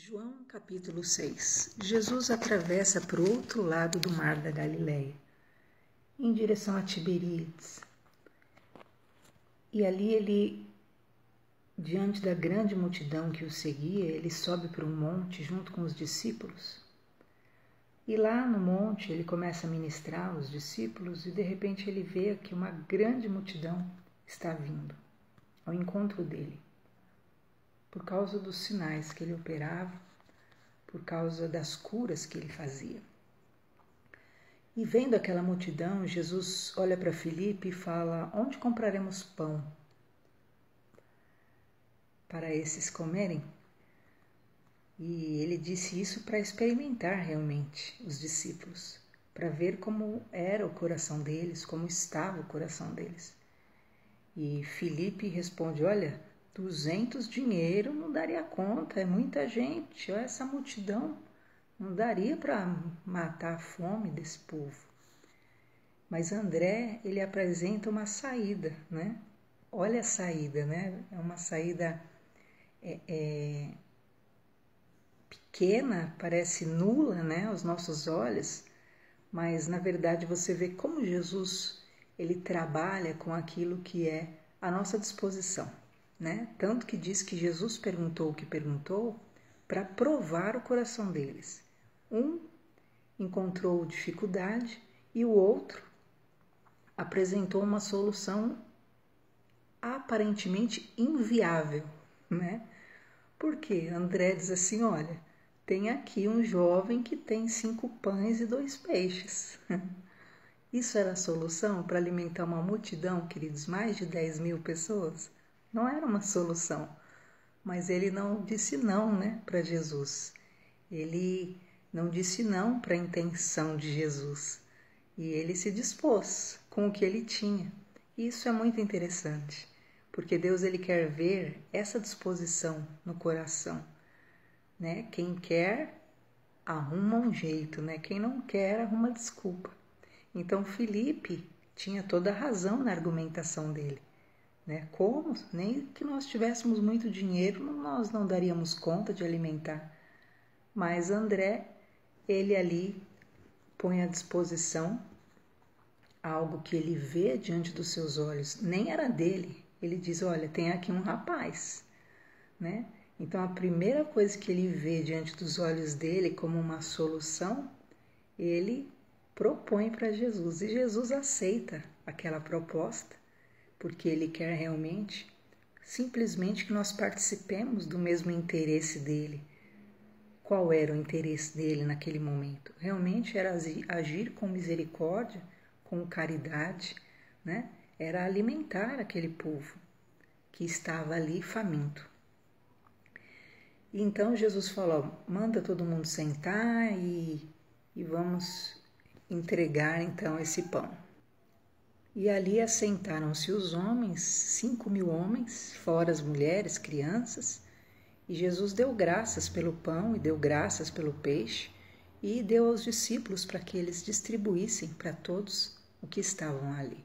João capítulo 6. Jesus atravessa para o outro lado do mar da Galileia, em direção a Tiberíades. E ali ele, diante da grande multidão que o seguia, ele sobe para um monte junto com os discípulos. E lá no monte ele começa a ministrar os discípulos e de repente ele vê que uma grande multidão está vindo ao encontro dele, por causa dos sinais que ele operava, por causa das curas que ele fazia. E vendo aquela multidão, Jesus olha para Filipe e fala: onde compraremos pão para esses comerem? E ele disse isso para experimentar realmente os discípulos, para ver como era o coração deles, como estava o coração deles. E Filipe responde: olha, 200 dinheiro não daria conta, é muita gente, olha essa multidão, não daria para matar a fome desse povo. Mas André, ele apresenta uma saída, né? Olha a saída, né? É uma saída pequena, parece nula, né, aos nossos olhos, mas na verdade você vê como Jesus, ele trabalha com aquilo que é à nossa disposição, né? Tanto que diz que Jesus perguntou o que perguntou para provar o coração deles. Um encontrou dificuldade e o outro apresentou uma solução aparentemente inviável, né? Porque André diz assim: olha, tem aqui um jovem que tem 5 pães e 2 peixes. Isso era a solução para alimentar uma multidão, queridos, mais de 10.000 pessoas? Não era uma solução. Mas ele não disse não, né, para Jesus. Ele não disse não para a intenção de Jesus. E ele se dispôs com o que ele tinha. E isso é muito interessante, porque Deus, ele quer ver essa disposição no coração, né? Quem quer arruma um jeito, né? Quem não quer arruma desculpa. Então Filipe tinha toda a razão na argumentação dele, né? Como nem que nós tivéssemos muito dinheiro, nós não daríamos conta de alimentar. Mas André, ele ali põe à disposição algo que ele vê diante dos seus olhos, nem era dele. Ele diz: olha, tem aqui um rapaz, né? Então a primeira coisa que ele vê diante dos olhos dele como uma solução, ele propõe para Jesus. E Jesus aceita aquela proposta, porque ele quer realmente, simplesmente que nós participemos do mesmo interesse dele. Qual era o interesse dele naquele momento? Realmente era agir com misericórdia, com caridade, né? Era alimentar aquele povo que estava ali faminto. E então Jesus falou: manda todo mundo sentar e vamos entregar então esse pão. E ali assentaram-se os homens, 5.000 homens, fora as mulheres, crianças, e Jesus deu graças pelo pão e deu graças pelo peixe e deu aos discípulos para que eles distribuíssem para todos o que estavam ali.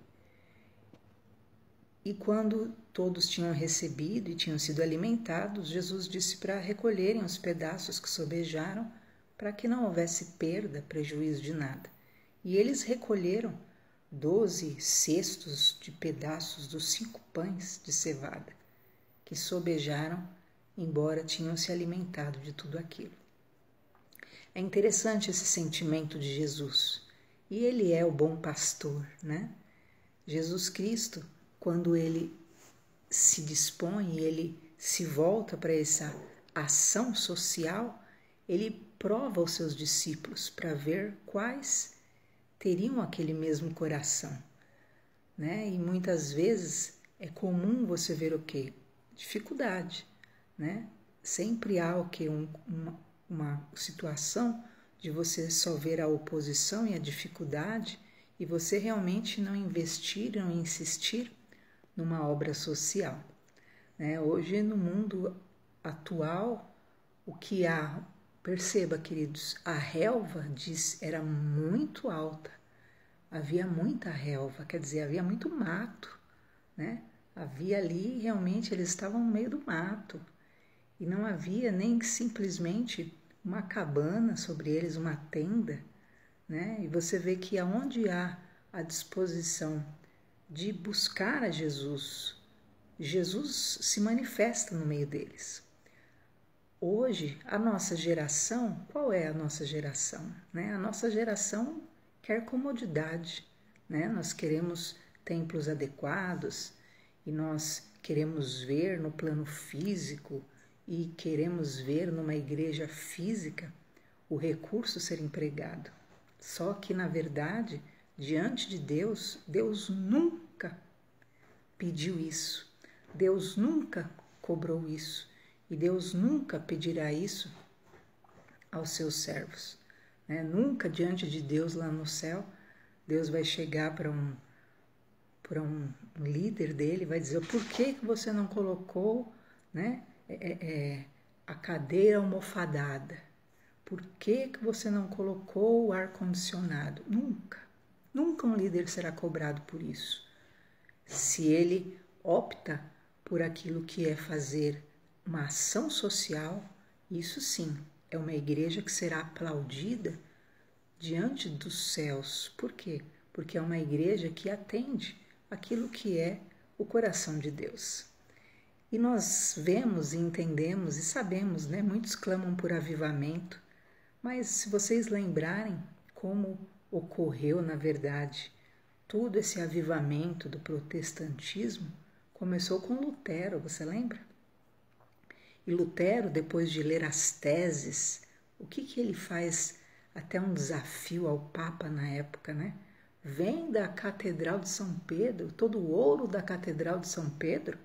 E quando todos tinham recebido e tinham sido alimentados, Jesus disse para recolherem os pedaços que sobejaram, para que não houvesse perda, prejuízo de nada. E eles recolheram 12 cestos de pedaços dos 5 pães de cevada, que sobejaram, embora tinham se alimentado de tudo aquilo. É interessante esse sentimento de Jesus. E ele é o bom pastor, né? Jesus Cristo, quando ele se dispõe, ele se volta para essa ação social, ele prova os seus discípulos para ver quais teriam aquele mesmo coração, né? E muitas vezes é comum você ver o quê? Dificuldade, né? Sempre há o quê? Uma situação de você só ver a oposição e a dificuldade e você realmente não investir, não insistir numa obra social, né? Hoje, no mundo atual, o que há, perceba, queridos, a relva era muito alta, havia muita relva, quer dizer, havia muito mato, né? Havia ali, realmente, eles estavam no meio do mato. e não havia nem simplesmente uma cabana sobre eles, uma tenda, né? E você vê que aonde há a disposição de buscar a Jesus, Jesus se manifesta no meio deles. Hoje, a nossa geração, qual é a nossa geração? Né? A nossa geração quer comodidade, né? Nós queremos templos adequados e nós queremos ver no plano físico e queremos ver numa igreja física o recurso ser empregado. Só que, na verdade, diante de Deus, Deus nunca pediu isso. Deus nunca cobrou isso. E Deus nunca pedirá isso aos seus servos. Né? Nunca diante de Deus lá no céu, Deus vai chegar para um líder dele e vai dizer: por que você não colocou, né, a cadeira almofadada? Por que você não colocou o ar-condicionado? Nunca. Nunca um líder será cobrado por isso. Se ele opta por aquilo que é fazer uma ação social, isso sim é uma igreja que será aplaudida diante dos céus. Por quê? Porque é uma igreja que atende aquilo que é o coração de Deus. E nós vemos e entendemos e sabemos, né? Muitos clamam por avivamento, mas se vocês lembrarem como ocorreu, na verdade, todo esse avivamento do protestantismo, começou com Lutero, você lembra? E Lutero, depois de ler as teses, o que ele faz? Até um desafio ao Papa na época, né? Vem da Catedral de São Pedro, todo o ouro da Catedral de São Pedro,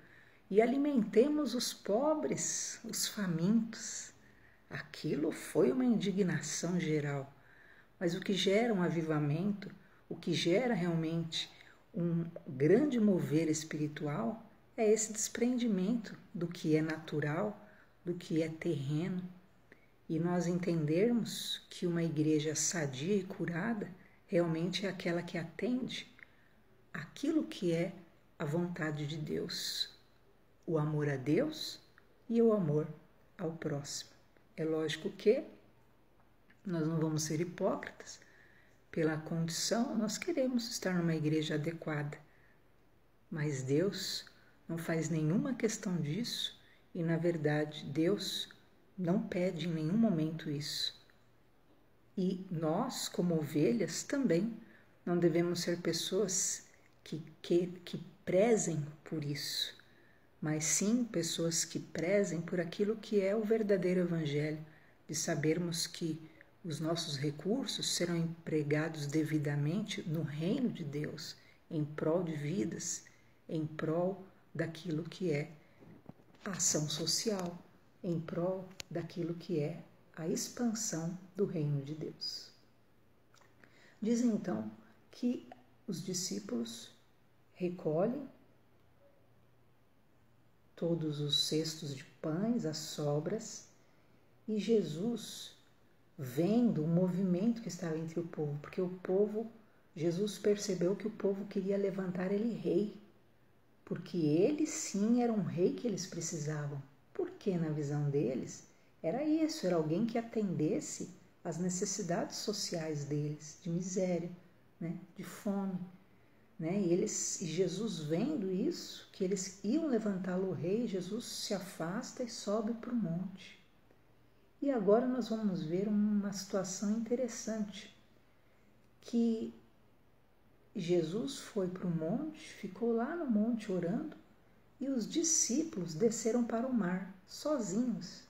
e alimentemos os pobres, os famintos. Aquilo foi uma indignação geral. Mas o que gera um avivamento, o que gera realmente um grande mover espiritual, é esse desprendimento do que é natural, do que é terreno, e nós entendermos que uma igreja sadia e curada realmente é aquela que atende aquilo que é a vontade de Deus, o amor a Deus e o amor ao próximo. É lógico que nós não vamos ser hipócritas, pela condição nós queremos estar numa igreja adequada, mas Deus não faz nenhuma questão disso e, na verdade, Deus não pede em nenhum momento isso. E nós, como ovelhas, também não devemos ser pessoas que prezem por isso, mas sim pessoas que prezem por aquilo que é o verdadeiro evangelho, de sabermos que os nossos recursos serão empregados devidamente no reino de Deus, em prol de vidas, em prol daquilo que é a ação social, em prol daquilo que é a expansão do reino de Deus. Diz então que os discípulos recolhem todos os cestos de pães, as sobras, e Jesus, vendo o movimento que estava entre o povo, porque Jesus percebeu que o povo queria levantar ele rei, porque ele sim era um rei que eles precisavam, porque na visão deles era isso, era alguém que atendesse às necessidades sociais deles, de miséria, né, de fome, né? E Jesus vendo isso, que eles iam levantá-lo rei, Jesus se afasta e sobe para o monte. E agora nós vamos ver uma situação interessante, que Jesus foi para o monte, ficou lá no monte orando, e os discípulos desceram para o mar, sozinhos.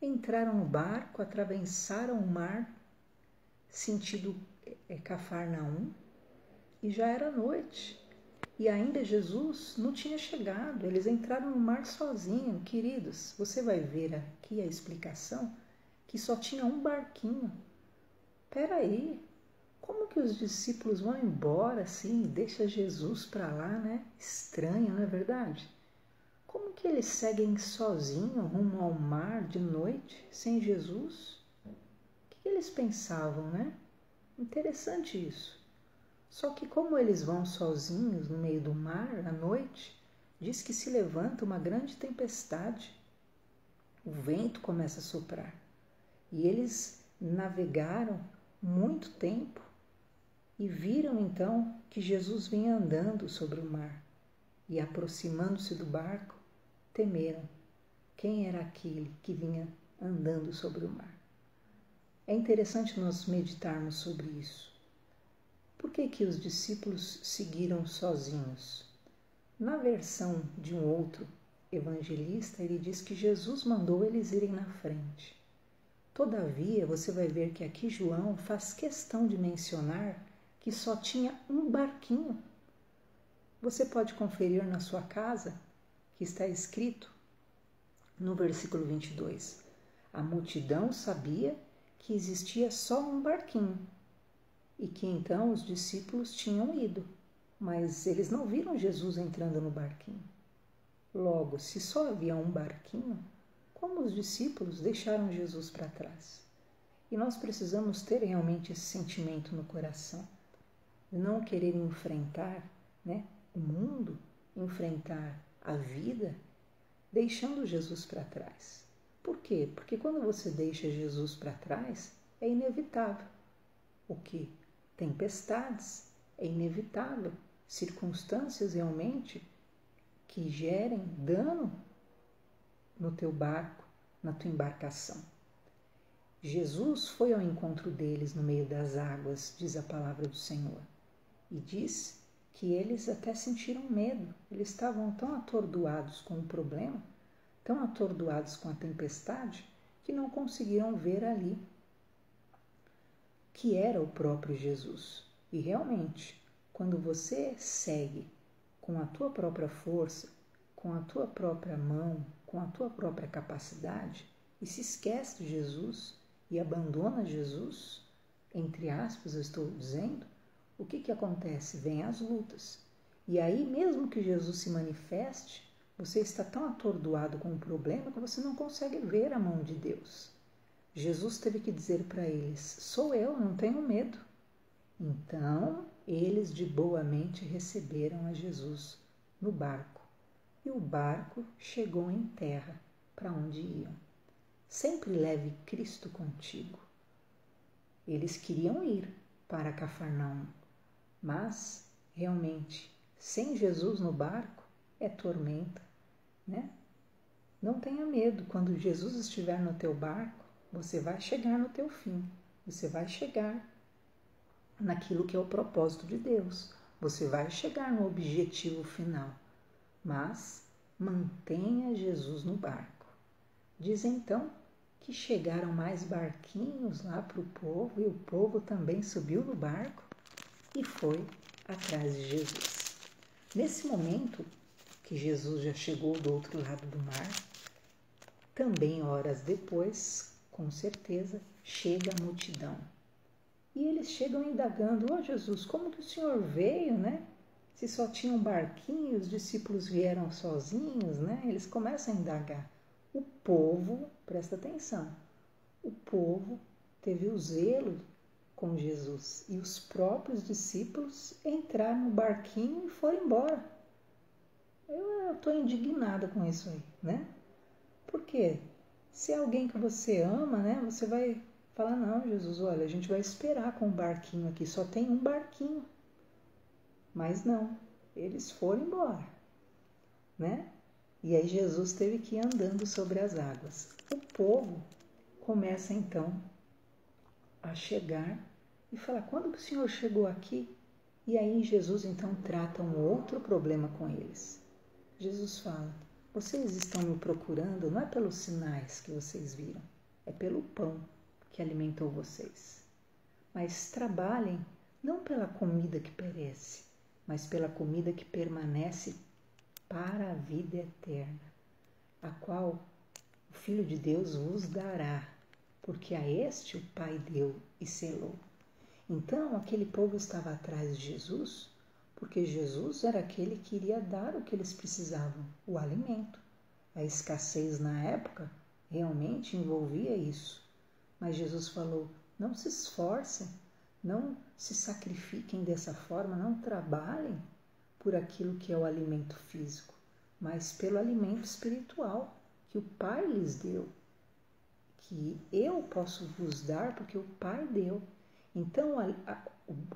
Entraram no barco, atravessaram o mar, sentido Cafarnaum, e já era noite. E ainda Jesus não tinha chegado, eles entraram no mar sozinhos. Queridos, você vai ver aqui a explicação que só tinha um barquinho. Peraí, como que os discípulos vão embora assim e deixam Jesus para lá, né? Estranho, não é verdade? Como que eles seguem sozinhos rumo ao mar de noite, sem Jesus? O que eles pensavam, né? Interessante isso. Só que como eles vão sozinhos no meio do mar à noite, diz que se levanta uma grande tempestade. o vento começa a soprar. E eles navegaram muito tempo e viram então que Jesus vinha andando sobre o mar. E aproximando-se do barco, temeram. Quem era aquele que vinha andando sobre o mar? É interessante nós meditarmos sobre isso. Por que que os discípulos seguiram sozinhos? Na versão de um outro evangelista, ele diz que Jesus mandou eles irem na frente. Todavia, você vai ver que aqui João faz questão de mencionar que só tinha um barquinho. Você pode conferir na sua casa que está escrito no versículo 22. A multidão sabia que existia só um barquinho e que então os discípulos tinham ido, mas eles não viram Jesus entrando no barquinho. Logo, se só havia um barquinho, como os discípulos deixaram Jesus para trás? E nós precisamos ter realmente esse sentimento no coração, de não querer enfrentar, o mundo, enfrentar a vida, deixando Jesus para trás. Por quê? Porque quando você deixa Jesus para trás, é inevitável. O quê? Tempestades, é inevitável. Circunstâncias realmente que gerem dano no teu barco, na tua embarcação. Jesus foi ao encontro deles no meio das águas, diz a palavra do Senhor, e diz que eles até sentiram medo. Eles estavam tão atordoados com o problema, tão atordoados com a tempestade, que não conseguiram ver ali que era o próprio Jesus. E realmente, quando você segue com a tua própria força, com a tua própria mão, com a tua própria capacidade, e se esquece de Jesus e abandona Jesus, entre aspas eu estou dizendo, o que acontece? Vem as lutas. E aí, mesmo que Jesus se manifeste, você está tão atordoado com o problema que você não consegue ver a mão de Deus. Jesus teve que dizer para eles, sou eu, não tenho medo. Então, eles de boa mente receberam a Jesus no barco. E o barco chegou em terra, para onde iam. Sempre leve Cristo contigo. Eles queriam ir para Cafarnaum, mas, realmente, sem Jesus no barco, é tormenta, Não tenha medo, quando Jesus estiver no teu barco, você vai chegar no teu fim, você vai chegar naquilo que é o propósito de Deus, você vai chegar no objetivo final, mas mantenha Jesus no barco. Diz então que chegaram mais barquinhos lá para o povo e o povo também subiu no barco e foi atrás de Jesus. Nesse momento que Jesus já chegou do outro lado do mar, também horas depois, com certeza, chega a multidão. E eles chegam indagando, Jesus, como que o Senhor veio, Se só tinha um barquinho, os discípulos vieram sozinhos, Eles começam a indagar. O povo, presta atenção, o povo teve o zelo com Jesus e os próprios discípulos entraram no barquinho e foram embora. Eu estou indignada com isso aí, Por quê? Se é alguém que você ama, você vai falar, não, Jesus, olha, a gente vai esperar com o barquinho aqui, só tem um barquinho. Mas não, eles foram embora, E aí Jesus teve que ir andando sobre as águas. O povo começa então a chegar e falar, quando que o Senhor chegou aqui? E aí Jesus então trata um outro problema com eles. Jesus fala, vocês estão me procurando não é pelos sinais que vocês viram, é pelo pão que alimentou vocês. Mas trabalhem não pela comida que perece, mas pela comida que permanece para a vida eterna, a qual o Filho de Deus vos dará, porque a este o Pai deu e selou. Então, aquele povo estava atrás de Jesus, porque Jesus era aquele que iria dar o que eles precisavam, o alimento. A escassez na época realmente envolvia isso. Mas Jesus falou, não se esforcem, não se sacrifiquem dessa forma, não trabalhem por aquilo que é o alimento físico, mas pelo alimento espiritual, que o Pai lhes deu, que eu posso vos dar porque o Pai deu. Então,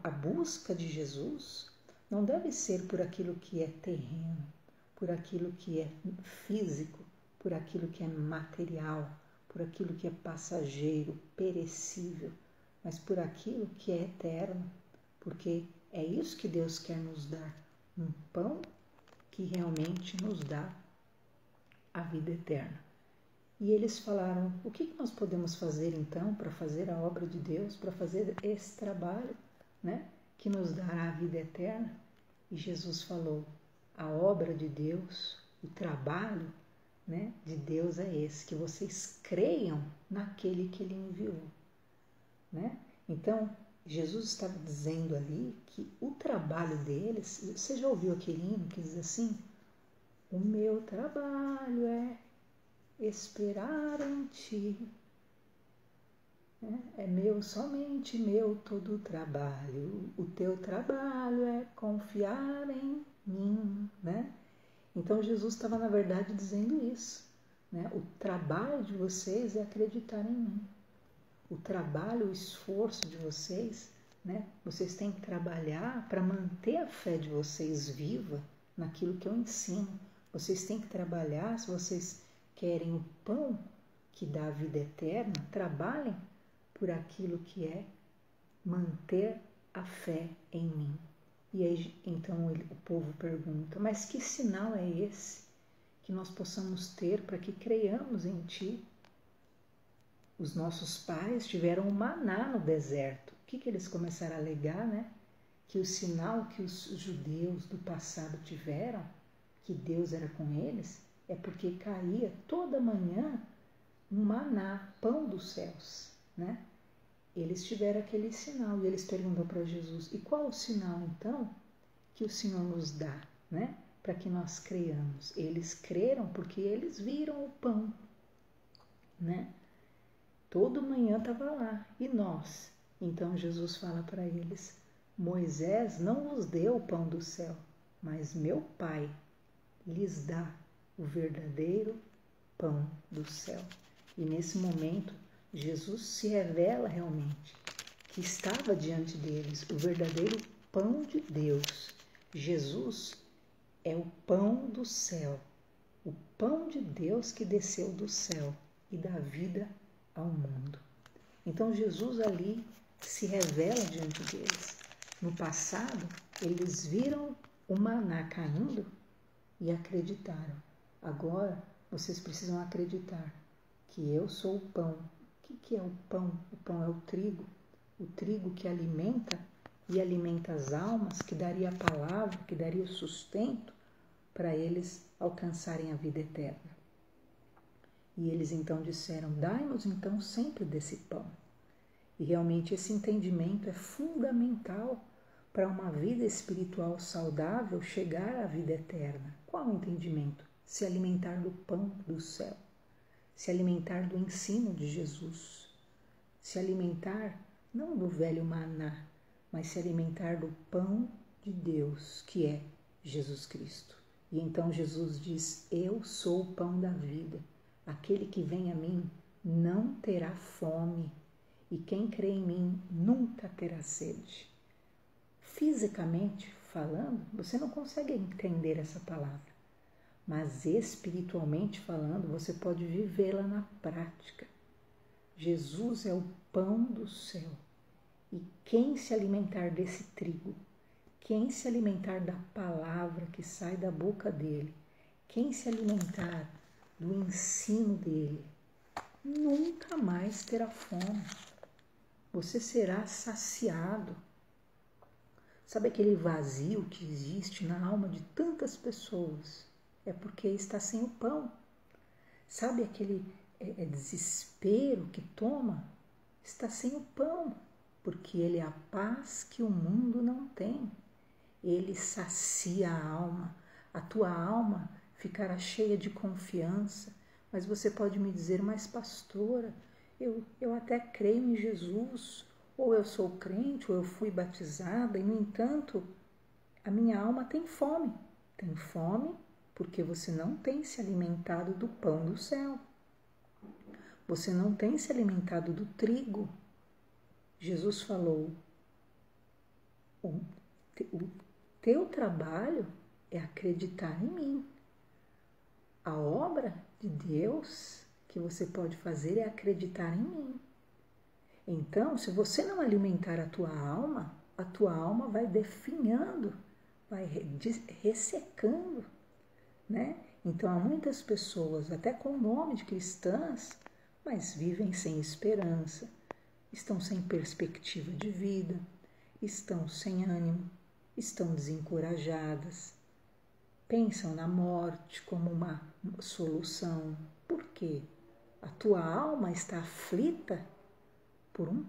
a busca de Jesus não deve ser por aquilo que é terreno, por aquilo que é físico, por aquilo que é material, por aquilo que é passageiro, perecível, mas por aquilo que é eterno, porque é isso que Deus quer nos dar, um pão que realmente nos dá a vida eterna. E eles falaram, o que nós podemos fazer então para fazer a obra de Deus, para fazer esse trabalho, né, que nos dará a vida eterna? E Jesus falou, a obra de Deus, o trabalho, né, de Deus é esse, que vocês creiam naquele que Ele enviou. Né? Então, Jesus estava dizendo ali que o trabalho deles, você já ouviu aquele hino que diz assim, o meu trabalho é esperar em ti, é meu, somente meu todo o trabalho, o teu trabalho é confiar em mim, né? Então Jesus estava na verdade dizendo isso, né? O trabalho de vocês é acreditar em mim, o trabalho, o esforço de vocês, né? Vocês têm que trabalhar para manter a fé de vocês viva naquilo que eu ensino, vocês têm que trabalhar, se vocês querem o pão que dá a vida eterna, trabalhem por aquilo que é manter a fé em mim. E aí, então o povo pergunta, mas que sinal é esse que nós possamos ter para que creiamos em ti? Os nossos pais tiveram o maná no deserto. O que eles começaram a alegar, né? Que o sinal que os judeus do passado tiveram, que Deus era com eles, é porque caía toda manhã um maná, pão dos céus, né? Eles tiveram aquele sinal e eles perguntam para Jesus, e qual o sinal então que o Senhor nos dá, né? Para que nós creiamos. Eles creram porque eles viram o pão, né? Toda manhã estava lá, e nós? Então Jesus fala para eles, Moisés não vos deu o pão do céu, mas meu Pai lhes dá o verdadeiro pão do céu. E nesse momento, Jesus se revela realmente, que estava diante deles, o verdadeiro pão de Deus. Jesus é o pão do céu, o pão de Deus que desceu do céu e dá vida ao mundo. Então Jesus ali se revela diante deles. No passado, eles viram o maná caindo e acreditaram. Agora, vocês precisam acreditar que eu sou o pão. O que é o pão? O pão é o trigo que alimenta e alimenta as almas, que daria a palavra, que daria o sustento para eles alcançarem a vida eterna. E eles então disseram, dai-nos então sempre desse pão. E realmente esse entendimento é fundamental para uma vida espiritual saudável chegar à vida eterna. Qual o entendimento? Se alimentar do pão do céu, se alimentar do ensino de Jesus, se alimentar não do velho maná, mas se alimentar do pão de Deus, que é Jesus Cristo. E então Jesus diz, eu sou o pão da vida, aquele que vem a mim não terá fome, e quem crê em mim nunca terá sede. Fisicamente falando, você não consegue entender essa palavra, mas espiritualmente falando, você pode vivê-la na prática. Jesus é o pão do céu, e quem se alimentar desse trigo, quem se alimentar da palavra que sai da boca dele, quem se alimentar do ensino dele, nunca mais terá fome. Você será saciado. Sabe aquele vazio que existe na alma de tantas pessoas? É porque está sem o pão. Sabe aquele desespero que toma? Está sem o pão, porque ele é a paz que o mundo não tem. Ele sacia a alma. A tua alma ficará cheia de confiança. Mas você pode me dizer, mas pastora, eu até creio em Jesus, ou eu sou crente, ou eu fui batizada, e no entanto, a minha alma tem fome. Tem fome porque você não tem se alimentado do pão do céu. Você não tem se alimentado do trigo. Jesus falou, o teu trabalho é acreditar em mim. A obra de Deus que você pode fazer é acreditar em mim. Então, se você não alimentar a tua alma vai definhando, vai ressecando, né? Então, há muitas pessoas, até com o nome de cristãs, mas vivem sem esperança, estão sem perspectiva de vida, estão sem ânimo, estão desencorajadas, pensam na morte como uma solução. Por quê? A tua alma está aflita por um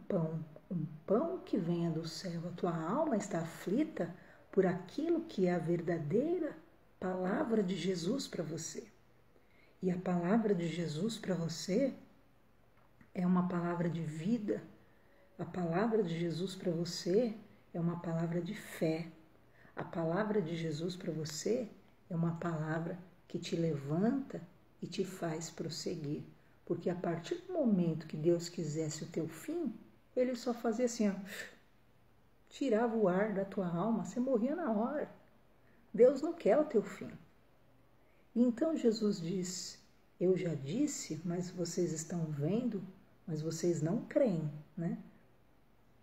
pão que venha do céu. A tua alma está aflita por aquilo que é a verdadeira palavra de Jesus para você. E a palavra de Jesus para você é uma palavra de vida. A palavra de Jesus para você é uma palavra de fé. A palavra de Jesus para você é uma palavra que te levanta e te faz prosseguir. Porque a partir do momento que Deus quisesse o teu fim, Ele só fazia assim, ó, tirava o ar da tua alma, você morria na hora. Deus não quer o teu fim. E então Jesus diz, eu já disse, mas vocês estão vendo, mas vocês não creem, né?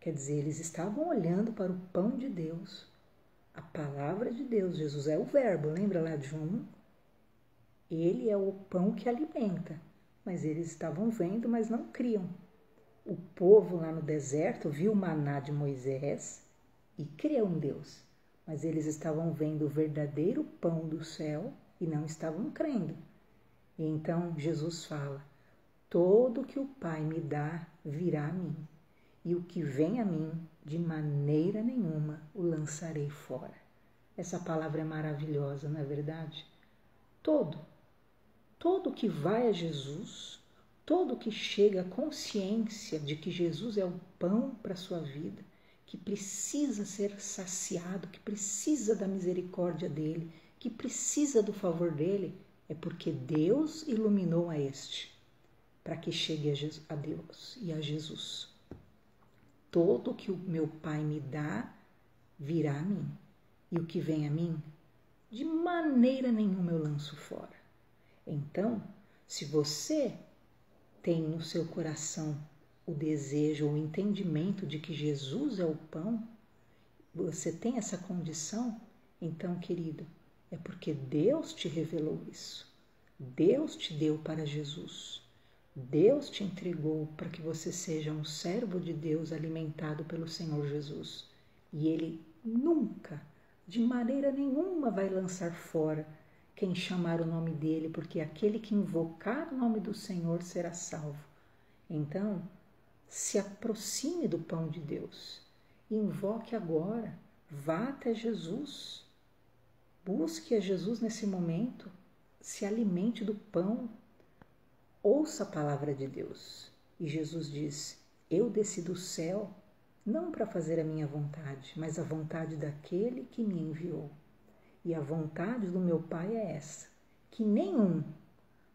Quer dizer, eles estavam olhando para o pão de Deus, a palavra de Deus. Jesus é o verbo, lembra lá de João 1? Ele é o pão que alimenta, mas eles estavam vendo, mas não criam. O povo lá no deserto viu o maná de Moisés e creu em Deus, mas eles estavam vendo o verdadeiro pão do céu e não estavam crendo. E então Jesus fala, todo que o Pai me dá virá a mim, e o que vem a mim, de maneira nenhuma o lançarei fora. Essa palavra é maravilhosa, não é verdade? Todo que vai a Jesus, todo que chega à consciência de que Jesus é o pão para a sua vida, que precisa ser saciado, que precisa da misericórdia dele, que precisa do favor dele, é porque Deus iluminou a este, para que chegue a Deus e a Jesus. Todo que o meu Pai me dá, virá a mim. E o que vem a mim, de maneira nenhuma eu lanço fora. Então, se você tem no seu coração o desejo, o entendimento de que Jesus é o pão, você tem essa condição, então, querido, é porque Deus te revelou isso. Deus te deu para Jesus. Deus te entregou para que você seja um servo de Deus alimentado pelo Senhor Jesus. E Ele nunca, de maneira nenhuma, vai lançar fora quem chamar o nome dEle, porque aquele que invocar o nome do Senhor será salvo. Então, se aproxime do pão de Deus. Invoque agora. Vá até Jesus. Busque a Jesus nesse momento. Se alimente do pão. Ouça a palavra de Deus. E Jesus diz, eu desci do céu não para fazer a minha vontade, mas a vontade daquele que me enviou. E a vontade do meu Pai é essa, que nenhum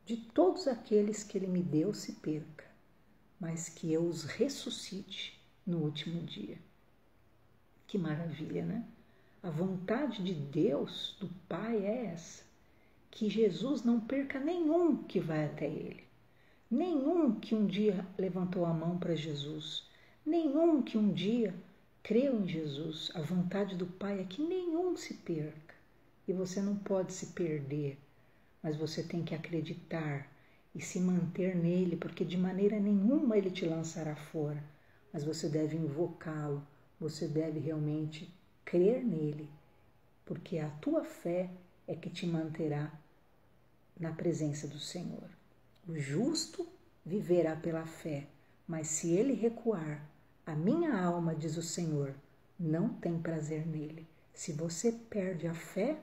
de todos aqueles que Ele me deu se perca, mas que eu os ressuscite no último dia. Que maravilha, né? A vontade de Deus, do Pai, é essa, que Jesus não perca nenhum que vai até Ele. Nenhum que um dia levantou a mão para Jesus, nenhum que um dia creu em Jesus. A vontade do Pai é que nenhum se perca. E você não pode se perder, mas você tem que acreditar e se manter nele, porque de maneira nenhuma ele te lançará fora. Mas você deve invocá-lo, você deve realmente crer nele, porque a tua fé é que te manterá na presença do Senhor. O justo viverá pela fé, mas se ele recuar, a minha alma, diz o Senhor, não tem prazer nele. Se você perde a fé,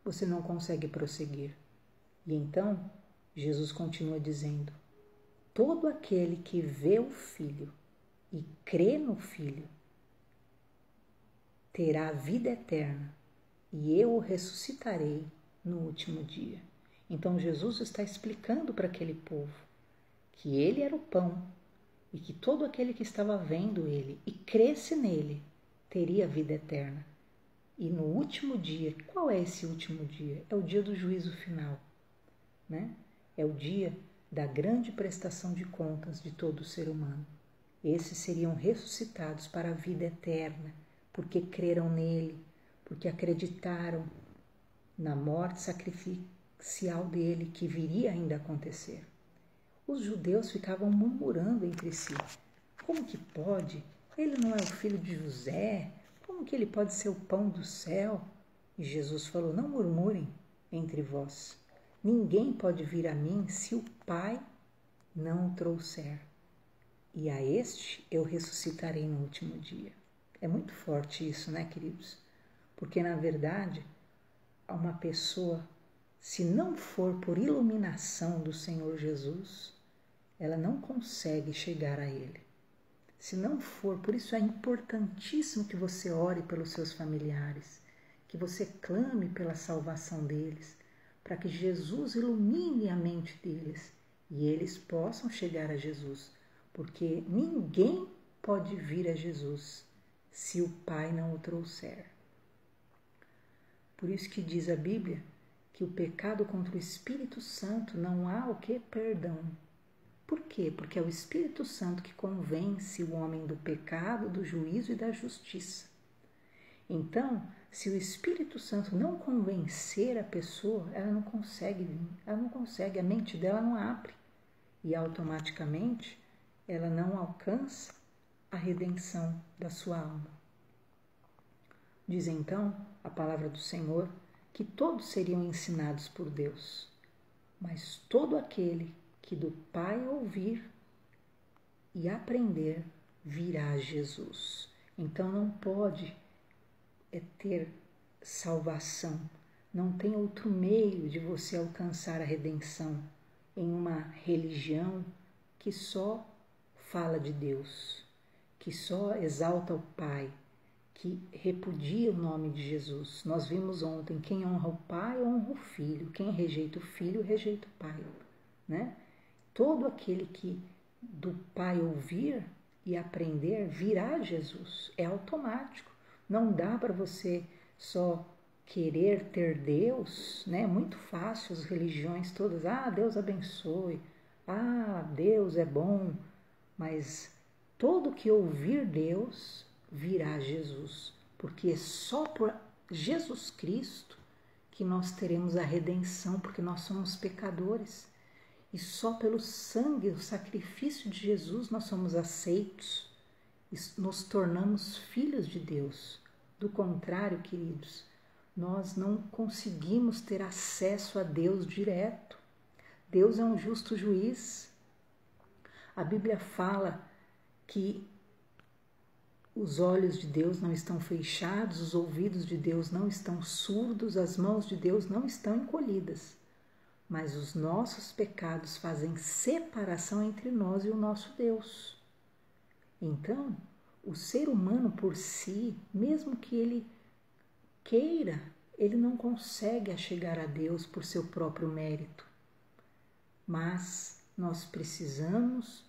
você não consegue prosseguir. E então, Jesus continua dizendo, todo aquele que vê o Filho e crê no Filho, terá a vida eterna, e eu o ressuscitarei no último dia. Então Jesus está explicando para aquele povo que ele era o pão e que todo aquele que estava vendo ele e cresce nele teria vida eterna. E no último dia, qual é esse último dia? É o dia do juízo final, né? É o dia da grande prestação de contas de todo ser humano. Esses seriam ressuscitados para a vida eterna, porque creram nele, porque acreditaram na morte sacrificial dele, que viria ainda a acontecer. Os judeus ficavam murmurando entre si: como que pode? Ele não é o filho de José? Como que ele pode ser o pão do céu? E Jesus falou: não murmurem entre vós. Ninguém pode vir a mim se o Pai não o trouxer. E a este eu ressuscitarei no último dia. É muito forte isso, né, queridos? Porque, na verdade, uma pessoa, se não for por iluminação do Senhor Jesus, ela não consegue chegar a Ele. Se não for, por isso é importantíssimo que você ore pelos seus familiares, que você clame pela salvação deles, para que Jesus ilumine a mente deles e eles possam chegar a Jesus, porque ninguém pode vir a Jesus se o Pai não o trouxer. Por isso que diz a Bíblia que o pecado contra o Espírito Santo não há o que? Perdão. Por quê? Porque é o Espírito Santo que convence o homem do pecado, do juízo e da justiça. Então, se o Espírito Santo não convencer a pessoa, ela não consegue vir, ela não consegue, a mente dela não abre e automaticamente ela não alcança a redenção da sua alma. Diz então a palavra do Senhor que todos seriam ensinados por Deus, mas todo aquele que do Pai ouvir e aprender virá a Jesus. Então não pode ter salvação, não tem outro meio de você alcançar a redenção em uma religião que só fala de Deus, que só exalta o Pai, que repudia o nome de Jesus. Nós vimos ontem: quem honra o Pai honra o Filho, quem rejeita o Filho rejeita o Pai, né? Todo aquele que do Pai ouvir e aprender virá a Jesus, é automático. Não dá para você só querer ter Deus, né? É muito fácil as religiões todas: Deus abençoe, Deus é bom, mas todo que ouvir Deus virá a Jesus, porque é só por Jesus Cristo que nós teremos a redenção, porque nós somos pecadores. E só pelo sangue, o sacrifício de Jesus, nós somos aceitos e nos tornamos filhos de Deus. Do contrário, queridos, nós não conseguimos ter acesso a Deus direto. Deus é um justo juiz. A Bíblia fala que os olhos de Deus não estão fechados, os ouvidos de Deus não estão surdos, as mãos de Deus não estão encolhidas. Mas os nossos pecados fazem separação entre nós e o nosso Deus. Então, o ser humano por si, mesmo que ele queira, ele não consegue chegar a Deus por seu próprio mérito. Mas nós precisamos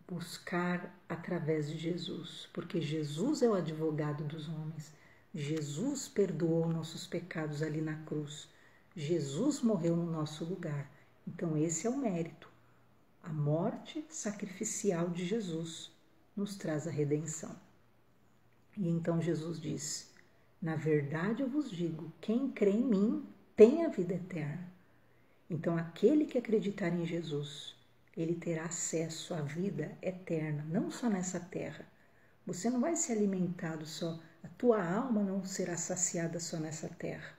buscar através de Jesus, porque Jesus é o advogado dos homens. Jesus perdoou nossos pecados ali na cruz. Jesus morreu no nosso lugar. Então esse é o mérito. A morte sacrificial de Jesus nos traz a redenção. E então Jesus diz: na verdade eu vos digo, quem crê em mim tem a vida eterna. Então aquele que acreditar em Jesus, ele terá acesso à vida eterna, não só nessa terra. Você não vai ser alimentado só, a tua alma não será saciada só nessa terra,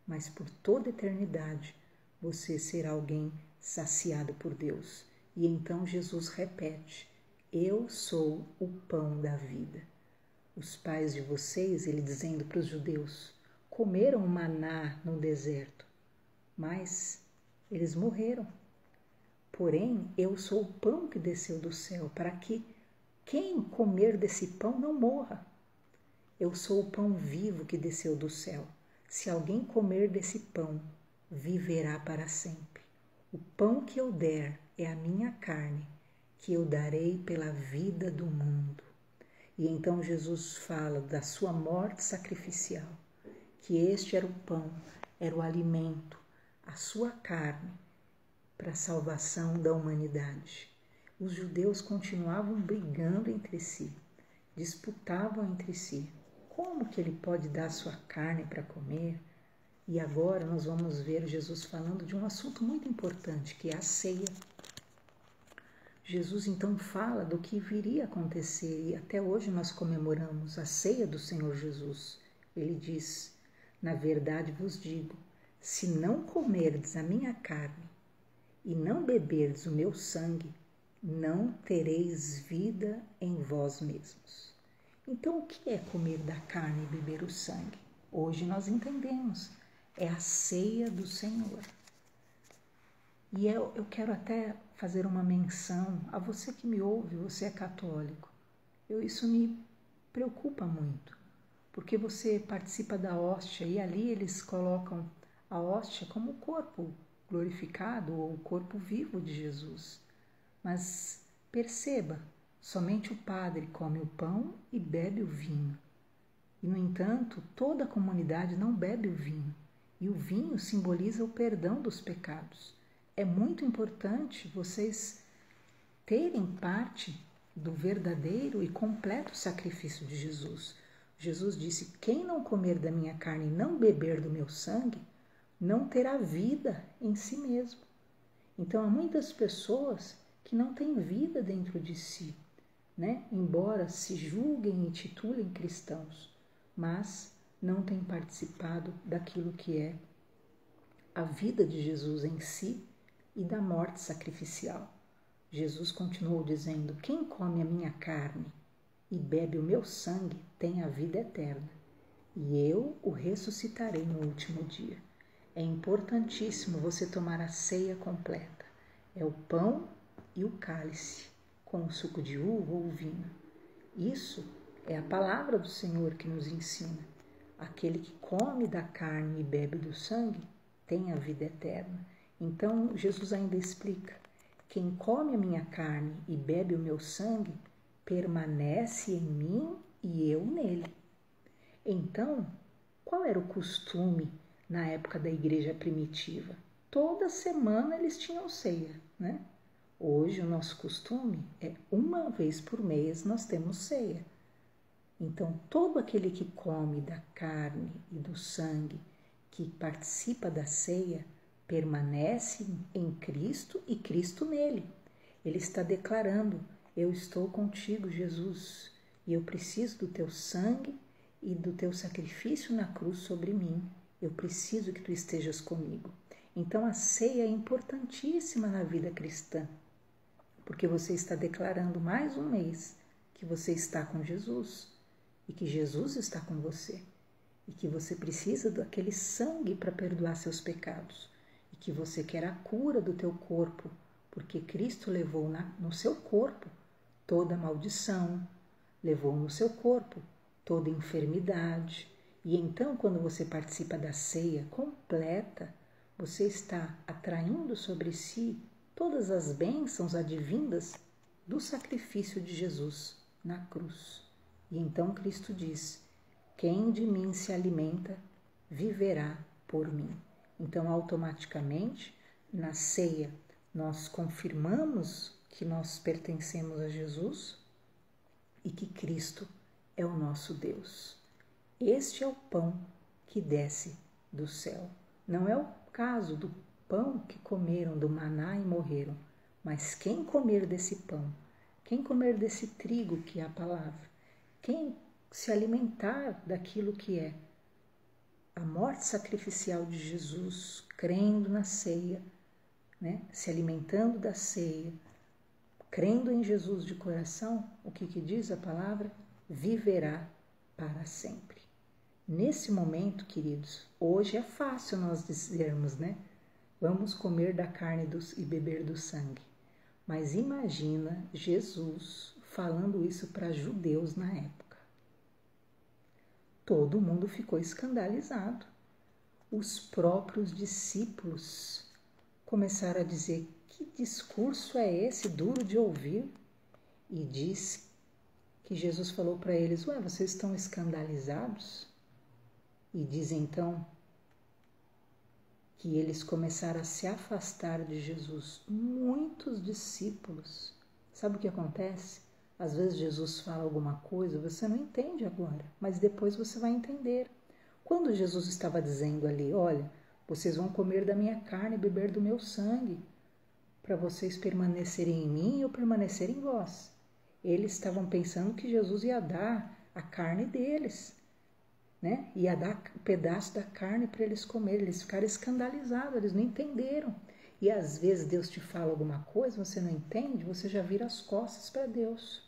mas por toda a eternidade você será alguém saciado por Deus. E então Jesus repete: eu sou o pão da vida. Os pais de vocês, ele dizendo para os judeus, comeram maná no deserto, mas eles morreram. Porém, eu sou o pão que desceu do céu, para que quem comer desse pão não morra. Eu sou o pão vivo que desceu do céu. se alguém comer desse pão, viverá para sempre. O pão que eu der é a minha carne, que eu darei pela vida do mundo. E então Jesus fala da sua morte sacrificial, que este era o pão, era o alimento, a sua carne, para a salvação da humanidade. Os judeus continuavam brigando entre si, disputavam entre si. Como que ele pode dar sua carne para comer? E agora nós vamos ver Jesus falando de um assunto muito importante, que é a ceia. Jesus então fala do que viria a acontecer e até hoje nós comemoramos a ceia do Senhor Jesus. Ele diz: na verdade vos digo, se não comerdes a minha carne e não beberdes o meu sangue, não tereis vida em vós mesmos. Então, o que é comer da carne e beber o sangue? Hoje nós entendemos, é a ceia do Senhor. E eu quero até fazer uma menção a você que me ouve, você é católico. Isso me preocupa muito, porque você participa da hóstia e ali eles colocam a hóstia como o corpo glorificado ou o corpo vivo de Jesus. Mas perceba, somente o padre come o pão e bebe o vinho. E, no entanto, toda a comunidade não bebe o vinho, e o vinho simboliza o perdão dos pecados. É muito importante vocês terem parte do verdadeiro e completo sacrifício de Jesus. Jesus disse: quem não comer da minha carne e não beber do meu sangue, não terá vida em si mesmo. Então, há muitas pessoas que não têm vida dentro de si, né? Embora se julguem e titulem cristãos, mas não têm participado daquilo que é a vida de Jesus em si e da morte sacrificial. Jesus continuou dizendo: quem come a minha carne e bebe o meu sangue tem a vida eterna, e eu o ressuscitarei no último dia. É importantíssimo você tomar a ceia completa. É o pão e o cálice, com o suco de uva ou vinho. Isso é a palavra do Senhor que nos ensina. Aquele que come da carne e bebe do sangue tem a vida eterna. Então, Jesus ainda explica: quem come a minha carne e bebe o meu sangue, permanece em mim e eu nele. Então, qual era o costume na época da igreja primitiva? Toda semana eles tinham ceia, né? Hoje o nosso costume é uma vez por mês nós temos ceia. Então, todo aquele que come da carne e do sangue, que participa da ceia, permanece em Cristo e Cristo nele. Ele está declarando: eu estou contigo, Jesus, e eu preciso do teu sangue e do teu sacrifício na cruz sobre mim. Eu preciso que tu estejas comigo. Então, a ceia é importantíssima na vida cristã, porque você está declarando mais um mês que você está com Jesus e que Jesus está com você e que você precisa daquele sangue para perdoar seus pecados e que você quer a cura do teu corpo, porque Cristo levou no seu corpo toda maldição, levou no seu corpo toda enfermidade. E então, quando você participa da ceia completa, você está atraindo sobre si todas as bênçãos advindas do sacrifício de Jesus na cruz. E então Cristo diz: quem de mim se alimenta, viverá por mim. Então, automaticamente, na ceia, nós confirmamos que nós pertencemos a Jesus e que Cristo é o nosso Deus. Este é o pão que desce do céu. Não é o caso do pão que comeram do maná e morreram, mas quem comer desse pão, quem comer desse trigo que é a palavra, quem se alimentar daquilo que é a morte sacrificial de Jesus, crendo na ceia, né? Se alimentando da ceia, crendo em Jesus de coração, o que diz a palavra? Viverá para sempre. Nesse momento, queridos, hoje é fácil nós dizermos, né? Vamos comer da carne e beber do sangue. Mas imagina Jesus falando isso para judeus na época. Todo mundo ficou escandalizado. os próprios discípulos começaram a dizer: que discurso é esse duro de ouvir? E diz que Jesus falou para eles: ué, vocês estão escandalizados? E diz então que eles começaram a se afastar de Jesus. Muitos discípulos. Sabe o que acontece? Às vezes Jesus fala alguma coisa, você não entende agora, mas depois você vai entender. Quando Jesus estava dizendo ali: olha, vocês vão comer da minha carne e beber do meu sangue, para vocês permanecerem em mim e eu permanecer em vós. Eles estavam pensando que Jesus ia dar a carne deles, né? Ia dar um pedaço da carne para eles comerem. Eles ficaram escandalizados, eles não entenderam. E às vezes Deus te fala alguma coisa, você não entende, você já vira as costas para Deus.